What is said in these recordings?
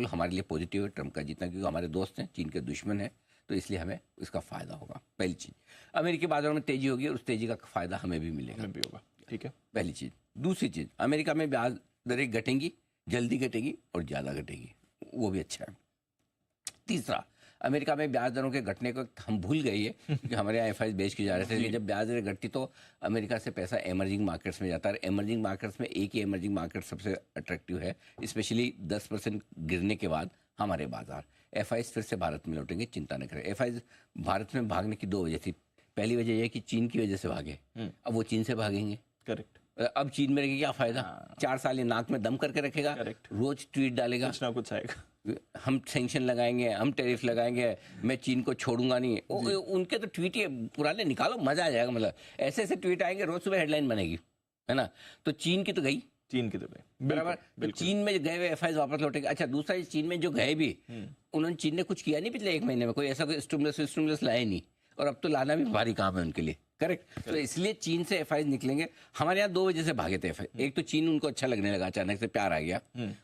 Overall हमारे लिए positive है ट्रम्प का जीतना, क्योंकि हमारे दोस्त हैं, चीन के दुश्मन हैं, तो इसलिए हमें इसका फ़ायदा होगा। पहली चीज़, अमेरिकी बाजारों में तेज़ी होगी और उस तेज़ी का फ़ायदा हमें भी मिलेगा। भी होगा, ठीक है, पहली चीज़। दूसरी चीज़, अमेरिका में ब्याज दरें घटेंगी, जल्दी घटेगी और ज़्यादा घटेगी, वो भी अच्छा है। तीसरा, अमेरिका में ब्याज दरों के घटने को हम भूल गए ये कि हमारे यहाँ एफआई बेच के जा रहे थे कि जब ब्याज दरें घटती तो अमेरिका से पैसा एमर्जिंग मार्केट्स में जाता है। एमर्जिंग मार्केट्स में एक ही एमर्जिंग मार्केट सबसे अट्रैक्टिव है, स्पेशली 10% गिरने के बाद हमारे बाजार। एफआई फिर से भारत में लौटेंगे, चिंता न करें। एफआई भारत में भागने की दो वजह थी। पहली वजह यह कि चीन की वजह से भागे, अब वो चीन से भागेंगे। करेक्ट। अब चीन में रहेगी क्या फायदा? 4 साल ये नाक में दम करके रखेगा, रोज ट्वीट डालेगा, कुछ ना कुछ आएगा, हम सैंक्शन लगाएंगे, हम टैरिफ लगाएंगे, मैं चीन को छोड़ूंगा नहीं। उनके तो ट्वीट ही पुराने निकालो, मजा आ जाएगा। मतलब ऐसे ऐसे ट्वीट आएंगे, रोज सुबह हेडलाइन बनेगी, है ना। तो चीन की तो गई, चीन की तो गई, बराबर। तो चीन में गए हुए एफआई वापस लौटेंगे। अच्छा, दूसरा चीन में जो गए भी, उन्होंने चीन ने कुछ किया नहीं पिछले 1 महीने में, कोई ऐसा कोई स्टिमुलस लाया नहीं, और अब तो लाना भी भारी काम है उनके लिए। करेक्ट। तो इसलिए चीन से एफआई निकलेंगे। हमारे यहाँ 2 वजह से भागे थे एफआई। एक तो चीन उनको अच्छा लगने लगा, अचानक से प्यार आ गया,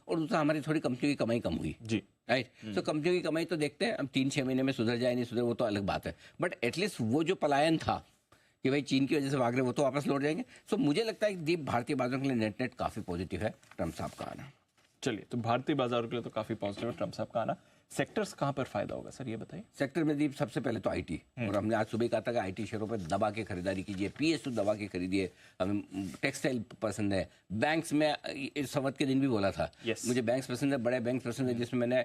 और दूसरा हमारी थोड़ी कंपनियों की कमाई कम हुई जी, राइट। तो कंपनियों की कमाई तो देखते हैं, अब 3-6 महीने में सुधर जाए नहीं सुधर वो तो अलग बात है, बट एटलीस्ट वो जो पलायन था कि भाई चीन की वजह से भाग रहे, वो तो वापस लौट जाएंगे। सो मुझे लगता है कि दीप भारतीय बाजारों के लिए नेट काफी पॉजिटिव है ट्रम्प साहब का आना। चलिए, तो भारतीय बाजारों के लिए तो काफी पॉजिटिव है ट्रम्प साहब का आना। सेक्टर्स कहाँ पर फायदा होगा सर, ये बताइए। सेक्टर में दीप सबसे पहले तो आईटी, और हमने आज सुबह कहा था कि आईटी शेयरों पर दबा के खरीदारी कीजिए, पीएसयू दबा के खरीदिए। हमें टेक्सटाइल पसंद है, बैंक्स में इस संवत के दिन भी बोला था मुझे बैंक्स पसंद है, बड़े बैंक पसंद है, जिसमें मैंने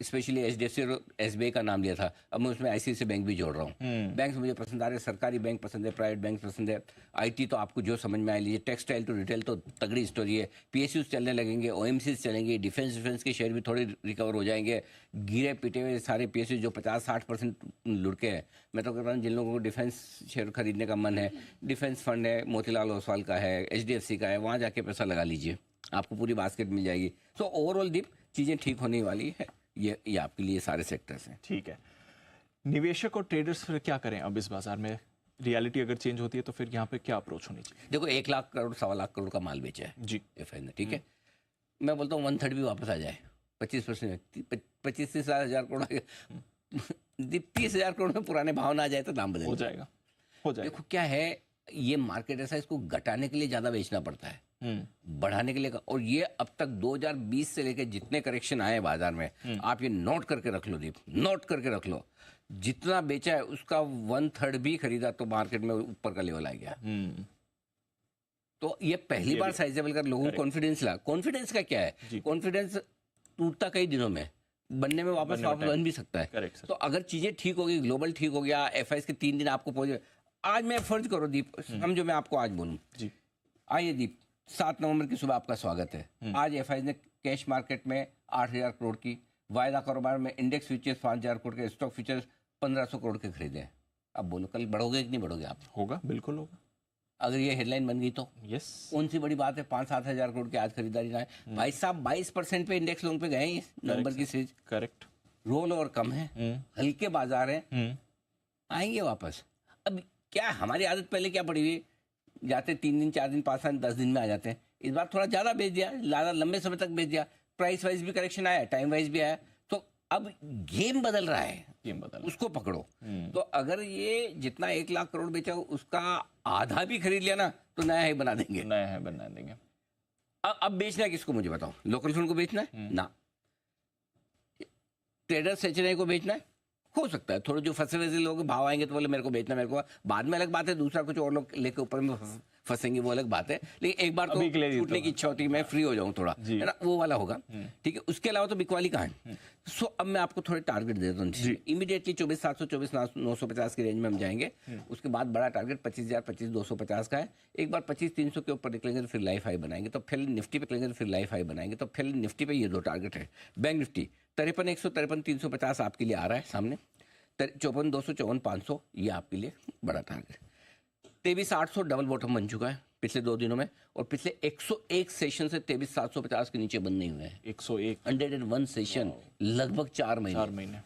स्पेशली एचडीएफसी और एसबीआई का नाम लिया था। अब मैं उसमें आईसीआईसीआई बैंक भी जोड़ रहा हूँ। बैंक्स मुझे पसंद आ रहे हैं, सरकारी बैंक पसंद है, प्राइवेट बैंक पसंद है। आईटी तो आपको जो समझ में आ लीजिए, टेक्सटाइल टू रिटेल तो तगड़ी स्टोरी है। पीएसयूज चलने लगेंगे, ओएमसीज चलेंगे, डिफेंस के शेयर भी थोड़े रिकवर हो जाएंगे। गिरे पिटे हुए सारे पीएसयू जो 50-60% लुढ़के हैं, मैं तो कह रहा हूँ जिन लोगों को डिफेंस शेयर खरीदने का मन है, डिफेंस फंड है, मोतीलाल ओसवाल का है, एचडीएफसी का है, वहाँ जाके पैसा लगा लीजिए, आपको पूरी बास्केट मिल जाएगी। सो ओवरऑल दीप चीज़ें ठीक होने वाली है। ये आपके लिए सारे सेक्टर्स हैं। ठीक है, निवेशक और ट्रेडर्स फिर क्या करें अब इस बाजार में? रियलिटी अगर चेंज होती है तो फिर यहाँ पे क्या अप्रोच होनी चाहिए? देखो, 1 लाख करोड़ 1.25 लाख करोड़ का माल बेचा है जी एफआई ने, ठीक है। मैं बोलता हूँ 1/3 भी वापस आ जाए, 25%, 25-30 हज़ार करोड़ 30,000 करोड़ में पुराने भाव ना आ जाए तो दाम बदल हो जाएगा। देखो क्या है, ये मार्केट ऐसा, इसको घटाने के लिए ज्यादा बेचना पड़ता है, बढ़ाने के लिए। और ये अब तक 2020 से लेकर जितने करेक्शन आए बाजार में, आप ये नोट करके रख लो दीप, नोट करके रख लो, जितना बेचा है उसका 1/3 भी खरीदा तो मार्केट में ऊपर का लेवल आ गया। तो ये पहली बार साइजेबल कर लोगों को कॉन्फिडेंस ला। कॉन्फिडेंस का क्या है, कॉन्फिडेंस टूटता कई दिनों में, बनने में वापस बन भी सकता है। तो अगर चीजें ठीक होगी, ग्लोबल ठीक हो गया, एफआई के 3 दिन आपको पहुंचे। आज मैं फर्ज करो दीप, समझो मैं आपको आज बोलूं जी, आइए दीप, 7 नवंबर की सुबह आपका स्वागत है। आज एफआई ने कैश मार्केट में 8,000 करोड़ की, वायदा कारोबार में इंडेक्स फ्यूचर्स 5,000 करोड़ के, स्टॉक फ्यूचर्स 1,500 करोड़ के खरीदे। अब बोलो कल बढ़ोगे कि नहीं बढ़ोगे आप? होगा, बिल्कुल होगा, अगर ये हेडलाइन बन गई तो। यस, कौन सी बड़ी बात है 5-7 हज़ार करोड़ की आज खरीदारी ना है। भाई साहब 22% पे इंडेक्स लोन पे गए इस नंबर की सीरीज। करेक्ट, रोल ओवर कम है, हल्के बाजार हैं, आएंगे वापस। अब क्या हमारी आदत पहले क्या पड़ी हुई, जाते 3 दिन 4 दिन 5 दिन 10 दिन में आ जाते हैं। इस बार थोड़ा ज्यादा बेच दिया, ज्यादा लंबे समय तक बेच दिया, प्राइस वाइज भी करेक्शन आया, टाइम वाइज भी आया। तो अब गेम बदल रहा है, उसको पकड़ो। तो अगर ये जितना 1 लाख करोड़ बेचा उसका आधा भी खरीद लिया ना तो नया है बना देंगे। अब बेचना है किसको मुझे बताओ? लोकल फंड को बेचना है ना, ट्रेडर्स एचएनआई को बेचना है? हो सकता है थोड़े जो फंसे हुए लोग भाव आएंगे तो बोले मेरे को बेचना, मेरे को बाद में अलग बात है, दूसरा कुछ और लोग लेके ऊपर में फंसेंगे, वो अलग बात है। लेकिन एक बार तो छूटने की इच्छा होती है, मैं फ्री हो जाऊं थोड़ा, है ना, वो वाला होगा, ठीक है। उसके अलावा तो बिकवाली कहाँ है। सो अब मैं आपको थोड़े टारगेट दे देता हूँ। इमीडिएटली 24,700 24,950 की रेंज में हम जाएंगे। उसके बाद बड़ा टारगेट 25,000 25,250 का है। एक बार 25,300 के ऊपर निकलेंगे तो फिर लाइफ हाई बनाएंगे, तो फिर निफ्टी पे निकलेंगे तो फिर लाइफ हाई बनाएंगे, तो फिर निफ्टी पे ये 2 टारगेट है। बैंक निफ्टी 53,100 53,350 आपके लिए आ रहा है सामने, 54,200 54,500 ये आपके लिए बड़ा टारगेट। 23,800 डबल बॉटम बन चुका है पिछले 2 दिनों में, और पिछले 101 सेशन से 23,750 के नीचे बंद नहीं हुए हैं। 101 सेशन, लगभग 4 महीने।